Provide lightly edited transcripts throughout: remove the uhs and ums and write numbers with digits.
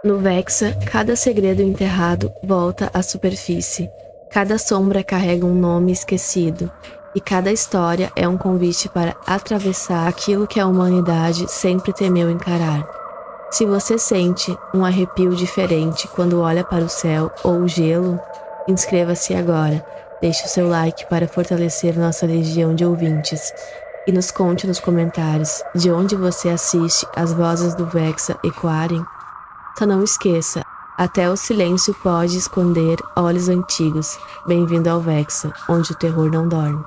No Vexa, cada segredo enterrado volta à superfície. Cada sombra carrega um nome esquecido. E cada história é um convite para atravessar aquilo que a humanidade sempre temeu encarar. Se você sente um arrepio diferente quando olha para o céu ou o gelo, inscreva-se agora. Deixe o seu like para fortalecer nossa legião de ouvintes. E nos conte nos comentários de onde você assiste as vozes do Vexa ecoarem. Só não esqueça, até o silêncio pode esconder olhos antigos. Bem-vindo ao Vexa, onde o terror não dorme.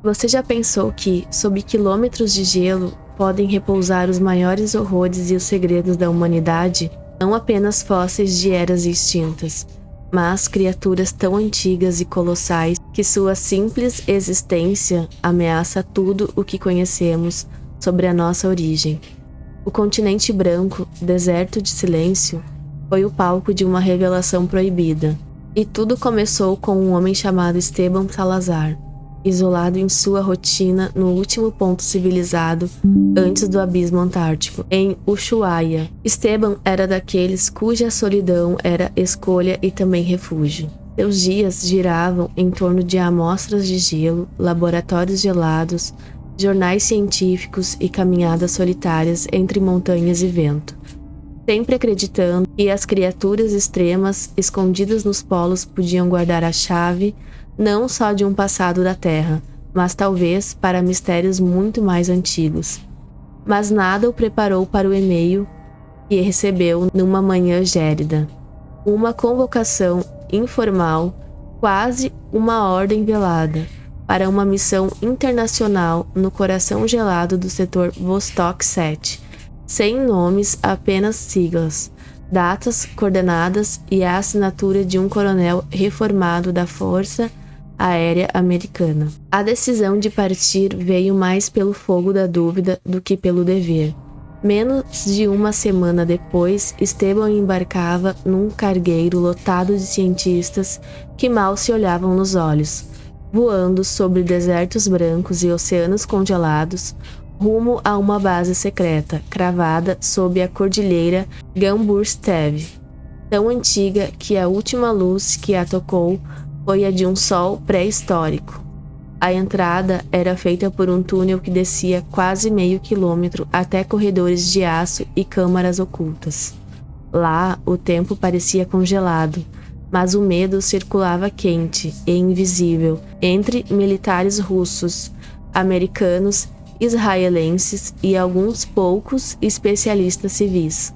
Você já pensou que, sob quilômetros de gelo, podem repousar os maiores horrores e os segredos da humanidade? Não apenas fósseis de eras extintas, mas criaturas tão antigas e colossais que sua simples existência ameaça tudo o que conhecemos sobre a nossa origem. O continente branco, deserto de silêncio, foi o palco de uma revelação proibida. E tudo começou com um homem chamado Esteban Salazar, isolado em sua rotina no último ponto civilizado antes do abismo antártico, em Ushuaia. Esteban era daqueles cuja solidão era escolha e também refúgio. Seus dias giravam em torno de amostras de gelo, laboratórios gelados, jornais científicos e caminhadas solitárias entre montanhas e vento, sempre acreditando que as criaturas extremas escondidas nos polos podiam guardar a chave não só de um passado da Terra, mas talvez para mistérios muito mais antigos. Mas nada o preparou para o e-mail que recebeu numa manhã gélida. Uma convocação informal, quase uma ordem velada, para uma missão internacional no coração gelado do setor Vostok 7, sem nomes, apenas siglas, datas, coordenadas e a assinatura de um coronel reformado da Força Aérea Americana. A decisão de partir veio mais pelo fogo da dúvida do que pelo dever. Menos de uma semana depois, Esteban embarcava num cargueiro lotado de cientistas que mal se olhavam nos olhos, voando sobre desertos brancos e oceanos congelados, rumo a uma base secreta, cravada sob a cordilheira Gamburstev, tão antiga que a última luz que a tocou foi a de um sol pré-histórico. A entrada era feita por um túnel que descia quase meio quilômetro até corredores de aço e câmaras ocultas. Lá, o tempo parecia congelado, mas o medo circulava quente e invisível entre militares russos, americanos, israelenses e alguns poucos especialistas civis.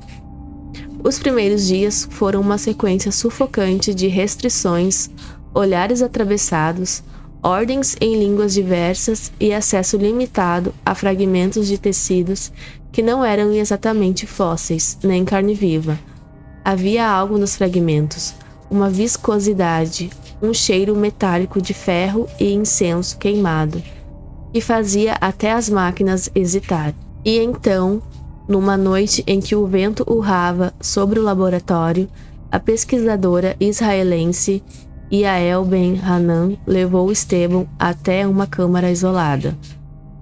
Os primeiros dias foram uma sequência sufocante de restrições, olhares atravessados, ordens em línguas diversas e acesso limitado a fragmentos de tecidos que não eram exatamente fósseis, nem carne viva. Havia algo nos fragmentos, uma viscosidade, um cheiro metálico de ferro e incenso queimado, que fazia até as máquinas hesitar. E então, numa noite em que o vento urrava sobre o laboratório, a pesquisadora israelense Yael Ben-Hanan levou Esteban até uma câmara isolada,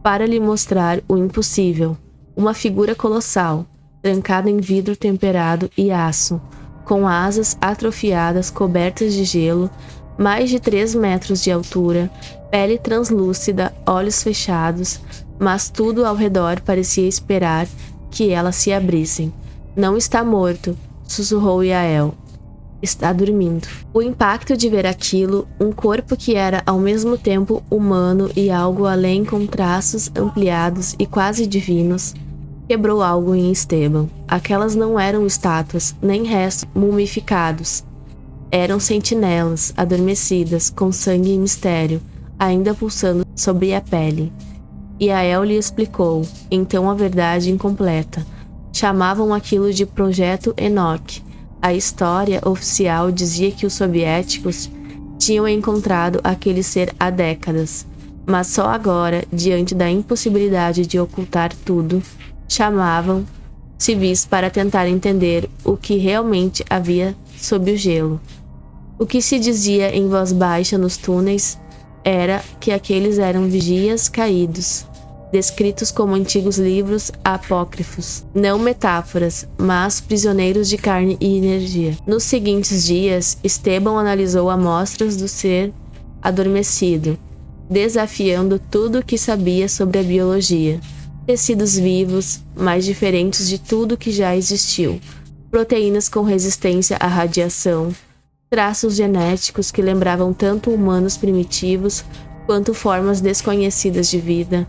para lhe mostrar o impossível, uma figura colossal, trancada em vidro temperado e aço, com asas atrofiadas cobertas de gelo, mais de 3 metros de altura, pele translúcida, olhos fechados, mas tudo ao redor parecia esperar que elas se abrissem. Não está morto, sussurrou Yael. Está dormindo. O impacto de ver aquilo, um corpo que era ao mesmo tempo humano e algo além com traços ampliados e quase divinos, quebrou algo em Esteban. Aquelas não eram estátuas, nem restos mumificados. Eram sentinelas, adormecidas, com sangue e mistério, ainda pulsando sobre a pele. E Yael lhe explicou, então a verdade incompleta. Chamavam aquilo de Projeto Enoch. A história oficial dizia que os soviéticos tinham encontrado aquele ser há décadas, mas só agora, diante da impossibilidade de ocultar tudo, chamavam civis para tentar entender o que realmente havia sob o gelo. O que se dizia em voz baixa nos túneis era que aqueles eram vigias caídos, descritos como antigos livros apócrifos, não metáforas, mas prisioneiros de carne e energia. Nos seguintes dias, Esteban analisou amostras do ser adormecido, desafiando tudo o que sabia sobre a biologia. Tecidos vivos, mais diferentes de tudo que já existiu, proteínas com resistência à radiação, traços genéticos que lembravam tanto humanos primitivos quanto formas desconhecidas de vida.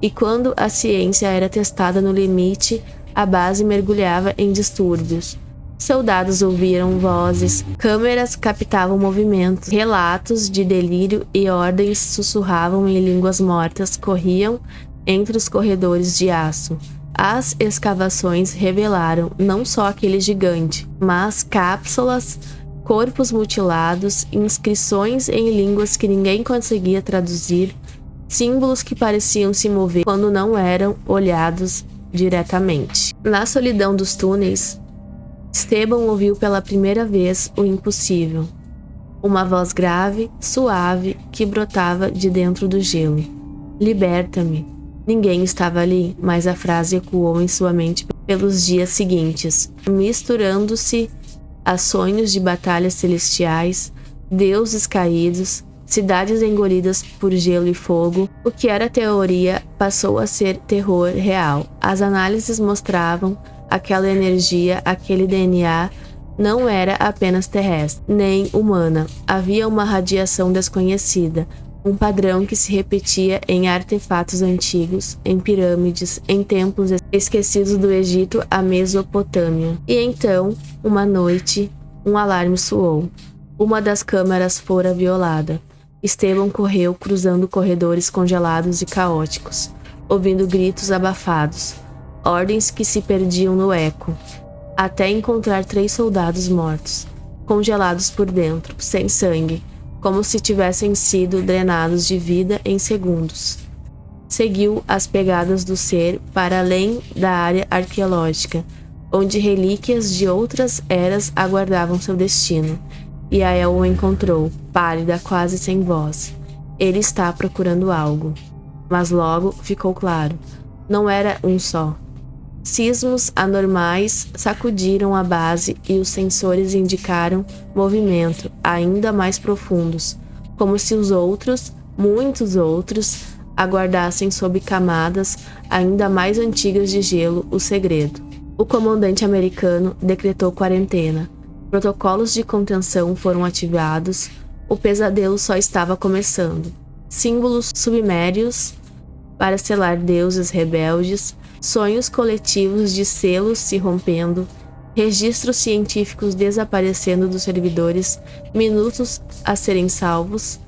E quando a ciência era testada no limite, a base mergulhava em distúrbios. Soldados ouviram vozes, câmeras captavam movimentos, relatos de delírio e ordens sussurravam em línguas mortas corriam entre os corredores de aço. As escavações revelaram não só aquele gigante, mas cápsulas, corpos mutilados, inscrições em línguas que ninguém conseguia traduzir, símbolos que pareciam se mover quando não eram olhados diretamente. Na solidão dos túneis, Esteban ouviu pela primeira vez o impossível. Uma voz grave, suave, que brotava de dentro do gelo. Liberta-me. Ninguém estava ali, mas a frase ecoou em sua mente pelos dias seguintes, misturando-se a sonhos de batalhas celestiais, deuses caídos, cidades engolidas por gelo e fogo. O que era teoria passou a ser terror real. As análises mostravam aquela energia, aquele DNA, não era apenas terrestre, nem humana. Havia uma radiação desconhecida, um padrão que se repetia em artefatos antigos, em pirâmides, em templos esquecidos do Egito à Mesopotâmia. E então, uma noite, um alarme soou. Uma das câmaras fora violada. Esteban correu cruzando corredores congelados e caóticos, ouvindo gritos abafados, ordens que se perdiam no eco, até encontrar 3 soldados mortos, congelados por dentro, sem sangue, como se tivessem sido drenados de vida em segundos. Seguiu as pegadas do ser para além da área arqueológica, onde relíquias de outras eras aguardavam seu destino. E Yael o encontrou, pálida, quase sem voz. Ele está procurando algo. Mas logo ficou claro. Não era um só. Sismos anormais sacudiram a base e os sensores indicaram movimento ainda mais profundos, como se os outros, muitos outros, aguardassem sob camadas ainda mais antigas de gelo o segredo. O comandante americano decretou quarentena. Protocolos de contenção foram ativados. O pesadelo só estava começando. Símbolos submérios para selar deuses rebeldes, sonhos coletivos de selos se rompendo, registros científicos desaparecendo dos servidores, minutos a serem salvos.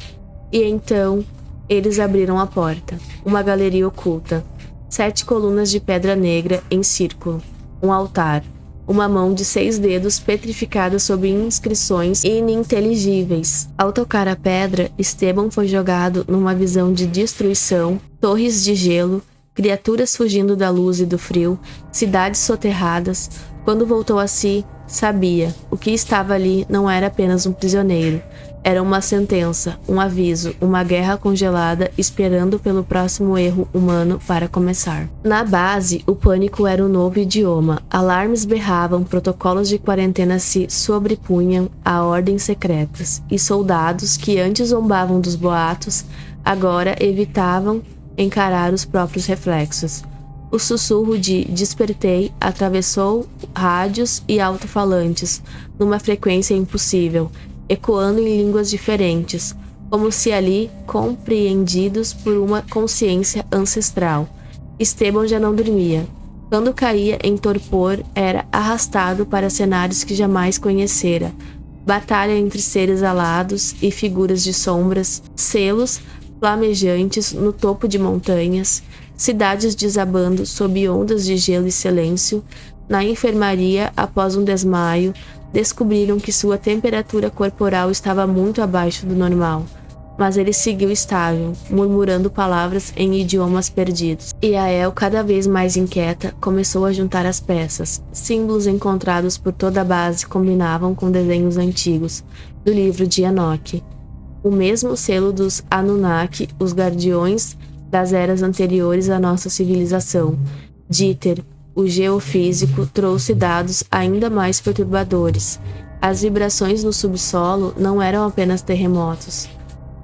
E então, eles abriram a porta. Uma galeria oculta. 7 colunas de pedra negra em círculo. Um altar. Uma mão de 6 dedos petrificada sob inscrições ininteligíveis. Ao tocar a pedra, Esteban foi jogado numa visão de destruição, torres de gelo, criaturas fugindo da luz e do frio, cidades soterradas. Quando voltou a si, sabia, o que estava ali não era apenas um prisioneiro. Era uma sentença, um aviso, uma guerra congelada esperando pelo próximo erro humano para começar. Na base, o pânico era um novo idioma. Alarmes berravam, protocolos de quarentena se sobrepunham a ordens secretas, e soldados que antes zombavam dos boatos, agora evitavam encarar os próprios reflexos. O sussurro de "despertei" atravessou rádios e alto-falantes, numa frequência impossível, ecoando em línguas diferentes, como se ali compreendidos por uma consciência ancestral. Esteban já não dormia. Quando caía em torpor, era arrastado para cenários que jamais conhecera. Batalha entre seres alados e figuras de sombras, selos flamejantes no topo de montanhas, cidades desabando sob ondas de gelo e silêncio. Na enfermaria, após um desmaio, descobriram que sua temperatura corporal estava muito abaixo do normal, mas ele seguiu estável, murmurando palavras em idiomas perdidos. E Yael, cada vez mais inquieta, começou a juntar as peças. Símbolos encontrados por toda a base combinavam com desenhos antigos do livro de Enoque. O mesmo selo dos Anunnaki, os guardiões das eras anteriores à nossa civilização. Dieter, o geofísico, trouxe dados ainda mais perturbadores. As vibrações no subsolo não eram apenas terremotos.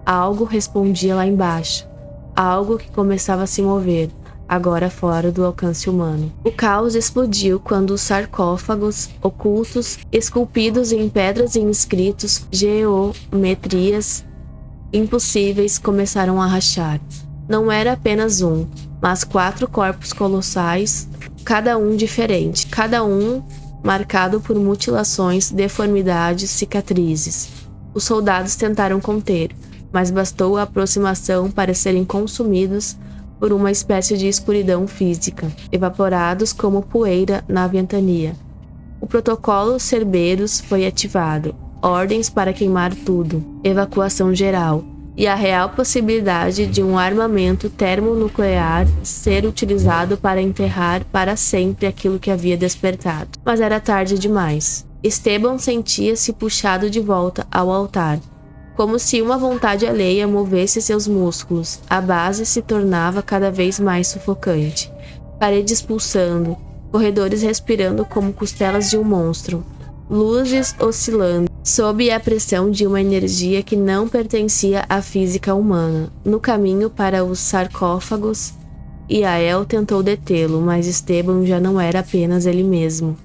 Algo respondia lá embaixo. Algo que começava a se mover, agora fora do alcance humano. O caos explodiu quando os sarcófagos ocultos, esculpidos em pedras e inscritos geometrias impossíveis, começaram a rachar. Não era apenas um, mas 4 corpos colossais, cada um diferente, cada um marcado por mutilações, deformidades, cicatrizes. Os soldados tentaram conter, mas bastou a aproximação para serem consumidos por uma espécie de escuridão física, evaporados como poeira na ventania. O protocolo Cerberus foi ativado, ordens para queimar tudo, evacuação geral, e a real possibilidade de um armamento termonuclear ser utilizado para enterrar para sempre aquilo que havia despertado. Mas era tarde demais. Esteban sentia-se puxado de volta ao altar, como se uma vontade alheia movesse seus músculos. A base se tornava cada vez mais sufocante. Paredes pulsando, corredores respirando como costelas de um monstro, luzes oscilando, sob a pressão de uma energia que não pertencia à física humana. No caminho para os sarcófagos, Yael tentou detê-lo, mas Esteban já não era apenas ele mesmo.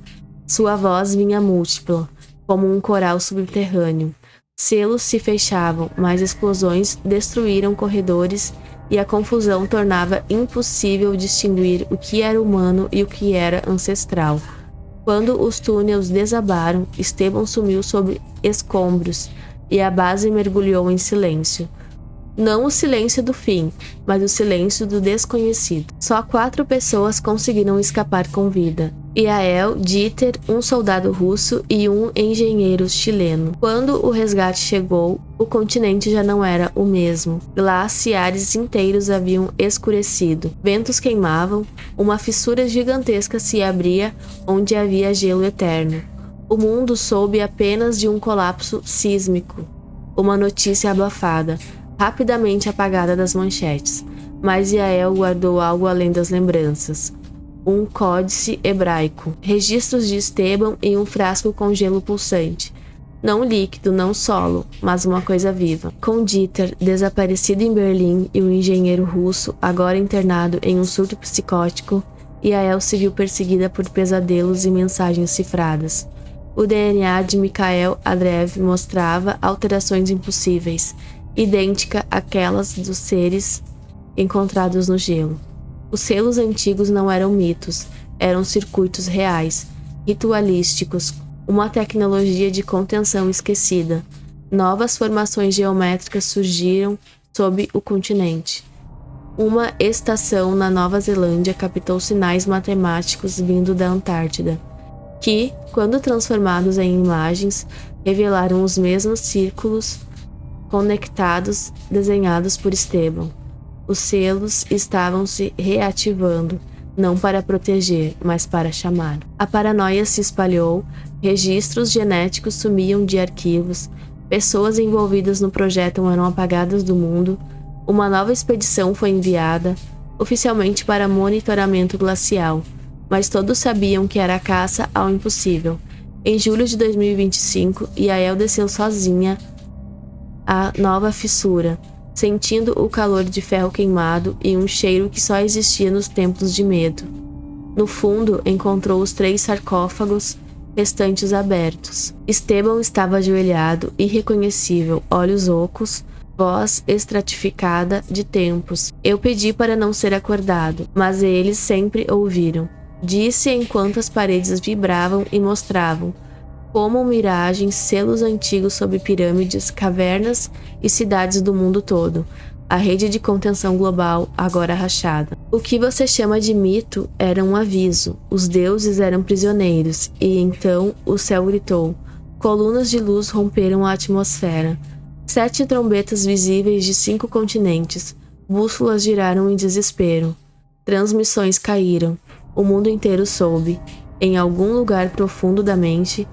Sua voz vinha múltipla, como um coral subterrâneo. Selos se fechavam, mas explosões destruíram corredores e a confusão tornava impossível distinguir o que era humano e o que era ancestral. Quando os túneis desabaram, Esteban sumiu sob escombros e a base mergulhou em silêncio. Não o silêncio do fim, mas o silêncio do desconhecido. Só 4 pessoas conseguiram escapar com vida. Yael, Dieter, um soldado russo e um engenheiro chileno. Quando o resgate chegou, o continente já não era o mesmo. Glaciares inteiros haviam escurecido. Ventos queimavam, uma fissura gigantesca se abria onde havia gelo eterno. O mundo soube apenas de um colapso sísmico. Uma notícia abafada, rapidamente apagada das manchetes. Mas Yael guardou algo além das lembranças. Um códice hebraico, registros de Esteban e um frasco com gelo pulsante. Não líquido, não solo, mas uma coisa viva. Com Dieter, desaparecido em Berlim, e o engenheiro russo, agora internado em um surto psicótico, Yael se viu perseguida por pesadelos e mensagens cifradas. O DNA de Mikhail Andreev mostrava alterações impossíveis, idêntica àquelas dos seres encontrados no gelo. Os selos antigos não eram mitos, eram circuitos reais, ritualísticos, uma tecnologia de contenção esquecida. Novas formações geométricas surgiram sob o continente. Uma estação na Nova Zelândia captou sinais matemáticos vindo da Antártida, que, quando transformados em imagens, revelaram os mesmos círculos conectados desenhados por Esteban. Os selos estavam se reativando, não para proteger, mas para chamar. A paranoia se espalhou, registros genéticos sumiam de arquivos, pessoas envolvidas no projeto eram apagadas do mundo, uma nova expedição foi enviada, oficialmente para monitoramento glacial, mas todos sabiam que era a caça ao impossível. Em julho de 2025, Yael desceu sozinha a nova fissura, sentindo o calor de ferro queimado e um cheiro que só existia nos tempos de medo. No fundo, encontrou os 3 sarcófagos restantes abertos. Esteban estava ajoelhado, irreconhecível, olhos ocos, voz estratificada de tempos. Eu pedi para não ser acordado, mas eles sempre ouviram. Disse enquanto as paredes vibravam e mostravam, como miragens, selos antigos sob pirâmides, cavernas e cidades do mundo todo. A rede de contenção global, agora rachada. O que você chama de mito era um aviso. Os deuses eram prisioneiros, e então o céu gritou. Colunas de luz romperam a atmosfera. 7 trombetas visíveis de 5 continentes. Bússolas giraram em desespero. Transmissões caíram. O mundo inteiro soube, em algum lugar profundo da mente,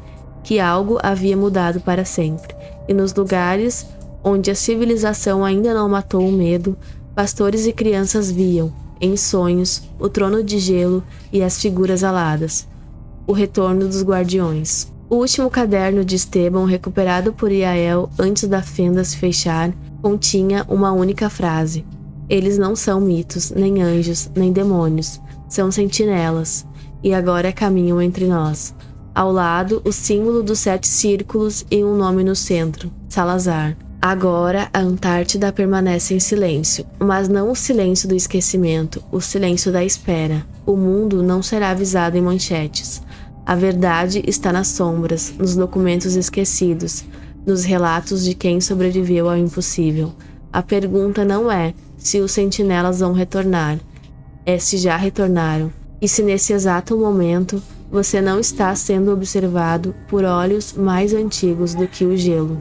que algo havia mudado para sempre, e nos lugares onde a civilização ainda não matou o medo, Pastores e crianças viam, em sonhos, o trono de gelo e as figuras aladas. O retorno dos guardiões. O último caderno de Esteban, recuperado por Yael antes da fenda se fechar, continha uma única frase. Eles não são mitos, nem anjos, nem demônios. São sentinelas. E agora caminham entre nós. Ao lado, o símbolo dos 7 círculos e um nome no centro. Salazar. Agora, a Antártida permanece em silêncio. Mas não o silêncio do esquecimento, o silêncio da espera. O mundo não será avisado em manchetes. A verdade está nas sombras, nos documentos esquecidos, nos relatos de quem sobreviveu ao impossível. A pergunta não é se os sentinelas vão retornar, é se já retornaram. E se nesse exato momento você não está sendo observado por olhos mais antigos do que o gelo.